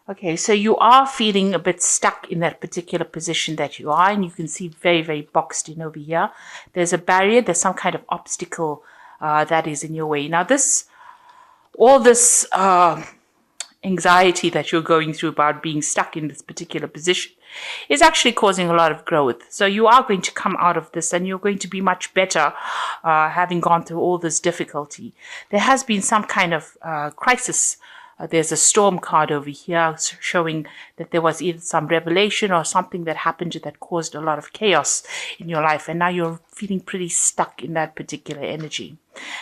Okay, so you are feeling a bit stuck in that particular position that you are, and you can see very, very boxed in over here. There's a barrier, there's some kind of obstacle that is in your way. Now, all this anxiety that you're going through about being stuck in this particular position is actually causing a lot of growth. So you are going to come out of this and you're going to be much better having gone through all this difficulty. There has been some kind of crisis. There's a storm card over here showing that there was either some revelation or something that happened that caused a lot of chaos in your life. And now you're feeling pretty stuck in that particular energy.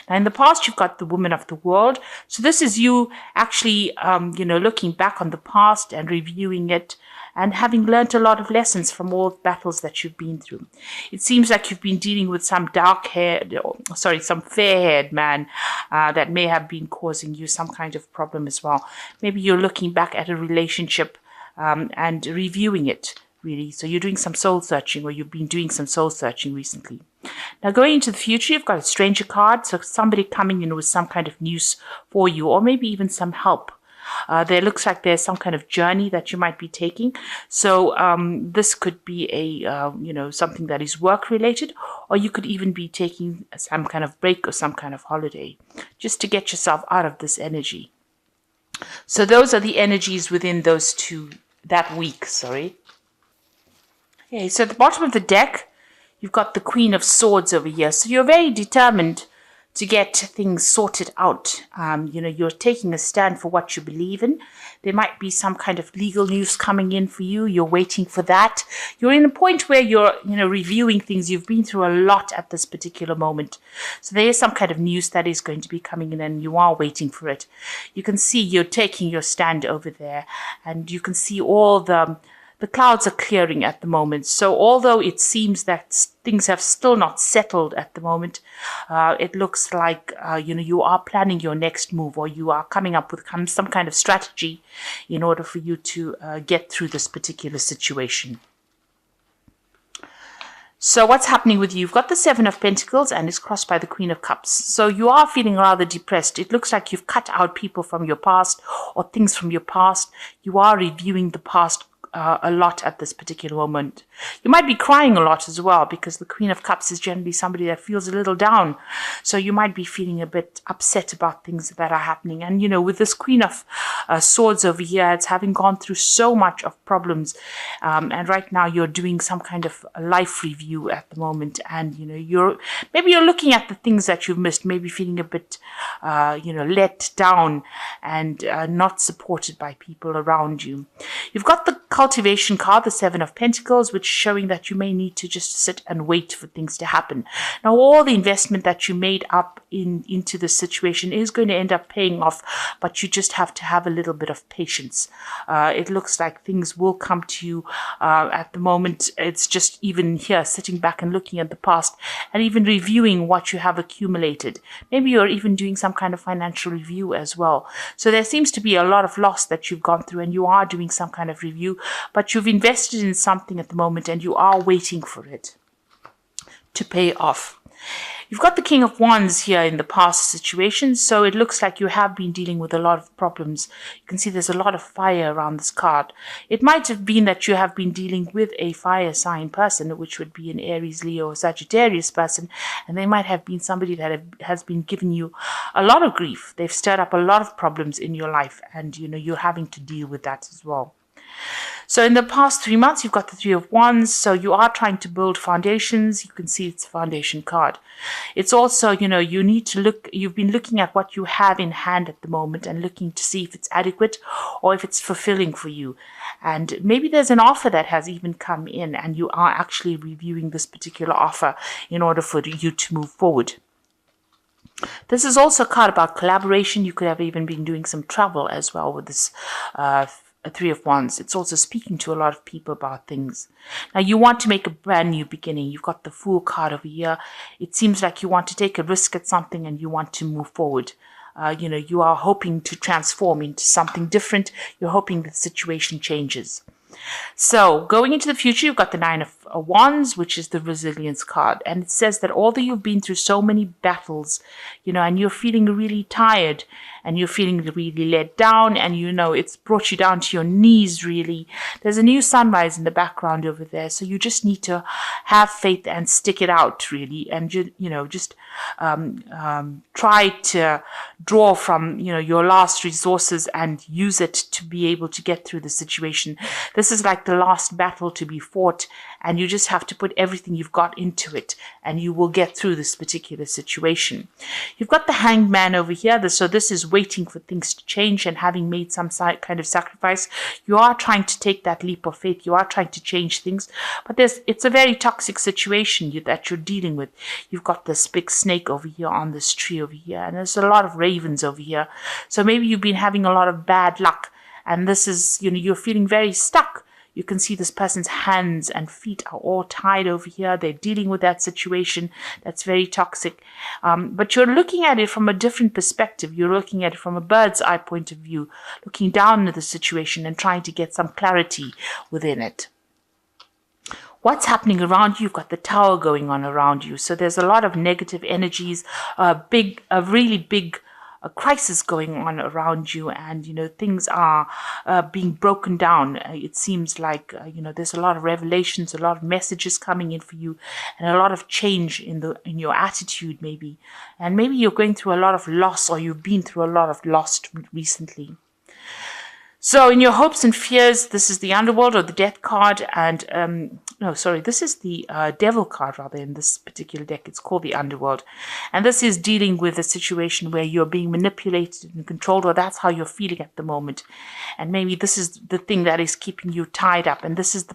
Now, in the past, you've got the woman of the world. So this is you actually, looking back on the past and reviewing it and having learned a lot of lessons from all the battles that you've been through. It seems like you've been dealing with some some fair-haired man that may have been causing you some kind of problem as well. Maybe you're looking back at a relationship and reviewing it, really. So you're doing some soul searching, or you've been doing some soul searching recently. Now, going into the future, you've got a stranger card. So somebody coming in with some kind of news for you, or maybe even some help. There looks like there's some kind of journey that you might be taking. So this could be something that is work related, or you could even be taking some kind of break or some kind of holiday just to get yourself out of this energy. So those are the energies within that week. Okay, so at the bottom of the deck, you've got the Queen of Swords over here. So you're very determined to get things sorted out. You're taking a stand for what you believe in. There might be some kind of legal news coming in for you. You're waiting for that. You're in a point where you're, reviewing things. You've been through a lot at this particular moment. So there is some kind of news that is going to be coming in and you are waiting for it. You can see you're taking your stand over there, and you can see all the clouds are clearing at the moment. So although it seems that things have still not settled at the moment, it looks like, you are planning your next move, or you are coming up with some kind of strategy in order for you to get through this particular situation. So what's happening with you? You've got the Seven of Pentacles and it's crossed by the Queen of Cups. So you are feeling rather depressed. It looks like you've cut out people from your past or things from your past. You are reviewing the past a lot at this particular moment. You might be crying a lot as well, because the Queen of Cups is generally somebody that feels a little down. So you might be feeling a bit upset about things that are happening. And, with this Queen of Swords over here, it's having gone through so much of problems. And right now you're doing some kind of life review at the moment. And, you're looking at the things that you've missed, maybe feeling a bit, let down and not supported by people around you. You've got the Cultivation card, the Seven of Pentacles, which is showing that you may need to just sit and wait for things to happen. Now, all the investment that you made up into this situation is going to end up paying off, but you just have to have a little bit of patience. It looks like things will come to you. At the moment, it's just even here, sitting back and looking at the past and even reviewing what you have accumulated. Maybe you're even doing some kind of financial review as well. So there seems to be a lot of loss that you've gone through, and you are doing some kind of review, but you've invested in something at the moment and you are waiting for it to pay off. You've got the King of Wands here in the past situation, so it looks like you have been dealing with a lot of problems. You can see there's a lot of fire around this card. It might have been that you have been dealing with a fire sign person, which would be an Aries, Leo, or Sagittarius person, and they might have been somebody that has been giving you a lot of grief. They've stirred up a lot of problems in your life, and you're having to deal with that as well. So in the past 3 months, you've got the Three of Wands. So you are trying to build foundations. You can see it's a foundation card. It's also, you need to look, you've been looking at what you have in hand at the moment and looking to see if it's adequate or if it's fulfilling for you. And maybe there's an offer that has even come in and you are actually reviewing this particular offer in order for you to move forward. This is also a card about collaboration. You could have even been doing some travel as well with this Three of Wands. It's also speaking to a lot of people about things. Now, you want to make a brand new beginning. You've got the Fool card over here. It seems like you want to take a risk at something and you want to move forward. You are hoping to transform into something different. You're hoping the situation changes. So going into the future, you've got the Nine of Wands, which is the resilience card. And it says that although you've been through so many battles, and you're feeling really tired and you're feeling really let down, and it's brought you down to your knees, really. There's a new sunrise in the background over there. So you just need to have faith and stick it out, really. And, just try to draw from, your last resources and use it to be able to get through the situation. This is like the last battle to be fought, and you just have to put everything you've got into it, and you will get through this particular situation. You've got the Hanged Man over here. So this is waiting for things to change, and having made some kind of sacrifice, you are trying to take that leap of faith. You are trying to change things, but it's a very toxic situation that you're dealing with. You've got this big snake over here on this tree over here, and there's a lot of ravens over here. So maybe you've been having a lot of bad luck, and this is, you're feeling very stuck. You can see this person's hands and feet are all tied over here. They're dealing with that situation that's very toxic. But you're looking at it from a different perspective. You're looking at it from a bird's eye point of view, looking down at the situation and trying to get some clarity within it. What's happening around you? You've got the Tower going on around you. So there's a lot of negative energies, a really big crisis going on around you, and things are being broken down. It seems like there's a lot of revelations, a lot of messages coming in for you, and a lot of change in your attitude, maybe. And maybe you're going through a lot of loss, or you've been through a lot of loss recently. So in your hopes and fears, this is the underworld or the death card. And this is the devil card, rather, in this particular deck. It's called the underworld. And this is dealing with a situation where you're being manipulated and controlled, or that's how you're feeling at the moment. And maybe this is the thing that is keeping you tied up. And this is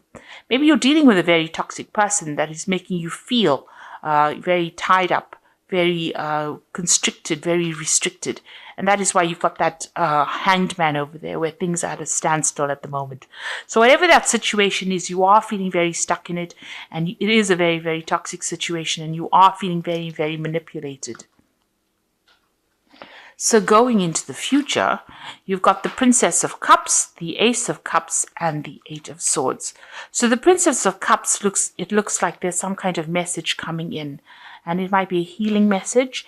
maybe you're dealing with a very toxic person that is making you feel very tied up, very constricted, very restricted. And that is why you've got that Hanged Man over there, where things are at a standstill at the moment. So whatever that situation is, you are feeling very stuck in it. And it is a very, very toxic situation. And you are feeling very, very manipulated. So going into the future, you've got the Princess of Cups, the Ace of Cups, and the Eight of Swords. So the Princess of Cups looks like there's some kind of message coming in. And it might be a healing message,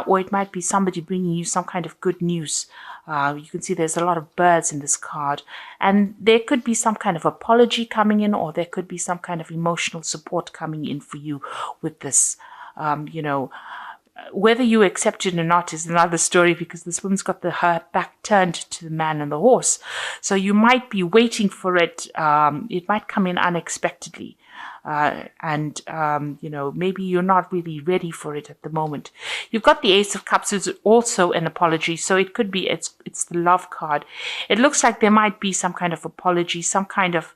or it might be somebody bringing you some kind of good news. You can see there's a lot of birds in this card. And there could be some kind of apology coming in, or there could be some kind of emotional support coming in for you with this. Whether you accept it or not is another story, because this woman's got her back turned to the man and the horse. So you might be waiting for it. It might come in unexpectedly. Maybe you're not really ready for it at the moment. You've got the Ace of Cups, is also an apology. So it could be, it's the love card. It looks like there might be some kind of apology, some kind of,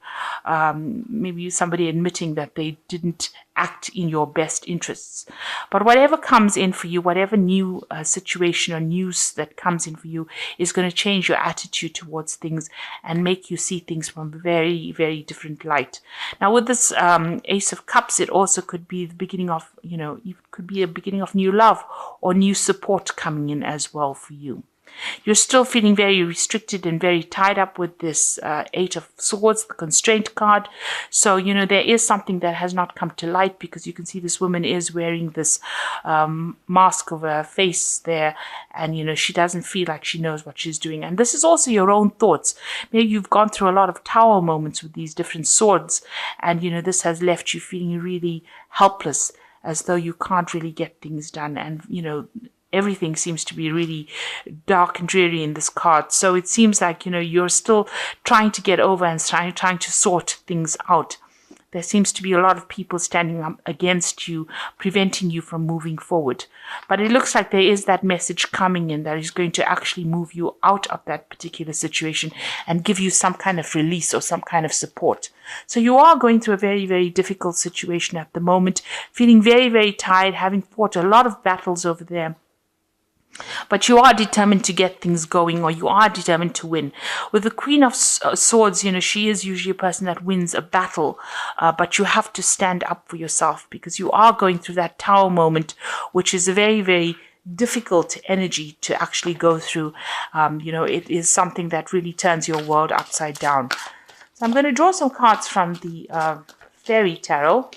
maybe somebody admitting that they didn't act in your best interests. But whatever comes in for you, whatever new situation or news that comes in for you, is going to change your attitude towards things and make you see things from a very, very different light. Now with this Ace of Cups, it also could be the beginning of, it could be a beginning of new love or new support coming in as well for you. You're still feeling very restricted and very tied up with this Eight of Swords, the constraint card. So, there is something that has not come to light, because you can see this woman is wearing this mask over her face there. And, she doesn't feel like she knows what she's doing. And this is also your own thoughts. Maybe you've gone through a lot of tower moments with these different swords. And, this has left you feeling really helpless, as though you can't really get things done. And, everything seems to be really dark and dreary in this card. So it seems like, you're still trying to get over and trying to sort things out. There seems to be a lot of people standing up against you, preventing you from moving forward. But it looks like there is that message coming in that is going to actually move you out of that particular situation and give you some kind of release or some kind of support. So you are going through a very, very difficult situation at the moment, feeling very, very tired, having fought a lot of battles over there. But you are determined to get things going, or you are determined to win. With the Queen of Swords, she is usually a person that wins a battle, but you have to stand up for yourself, because you are going through that tower moment, which is a very, very difficult energy to actually go through. It is something that really turns your world upside down. So I'm going to draw some cards from the Fairy Tarot.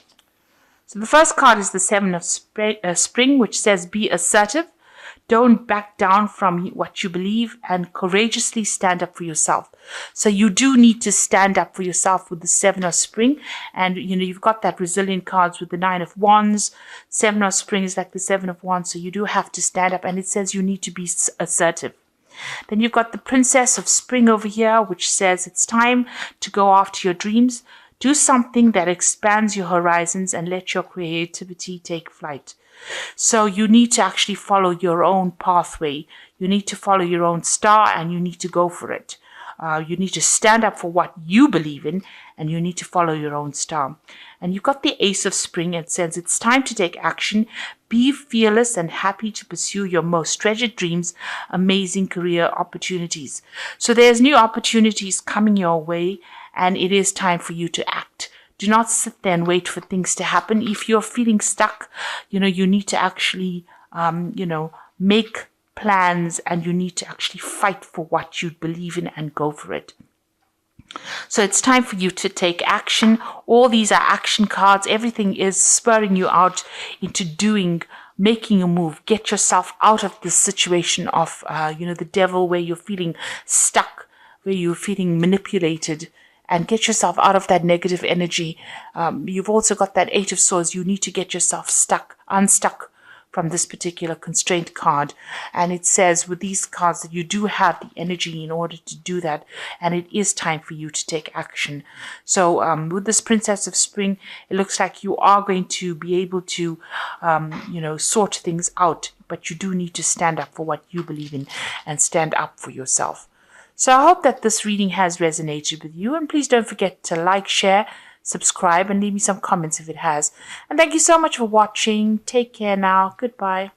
So the first card is the Seven of Spring, which says be assertive. Don't back down from what you believe and courageously stand up for yourself. So you do need to stand up for yourself with the Seven of Spring. And, you've got that resilient cards with the Nine of Wands. Seven of Spring is like the Seven of Wands. So you do have to stand up, and it says you need to be assertive. Then you've got the Princess of Spring over here, which says it's time to go after your dreams. Do something that expands your horizons and let your creativity take flight. So you need to actually follow your own pathway. You need to follow your own star, and you need to go for it. You need to stand up for what you believe in, and you need to follow your own star. And you've got the Ace of Spring. It says it's time to take action. Be fearless and happy to pursue your most treasured dreams, amazing career opportunities. So there's new opportunities coming your way, and it is time for you to act. Do not sit there and wait for things to happen. If you're feeling stuck, you need to actually, make plans, and you need to actually fight for what you believe in and go for it. So it's time for you to take action. All these are action cards. Everything is spurring you out into making a move. Get yourself out of this situation of, the devil, where you're feeling stuck, where you're feeling manipulated, and get yourself out of that negative energy. You've also got that Eight of Swords. You need to get yourself unstuck from this particular constraint card. And it says with these cards that you do have the energy in order to do that. And it is time for you to take action. So with this Princess of Spring, it looks like you are going to be able to, sort things out. But you do need to stand up for what you believe in and stand up for yourself. So I hope that this reading has resonated with you. And please don't forget to like, share, subscribe, and leave me some comments if it has. And thank you so much for watching. Take care now. Goodbye.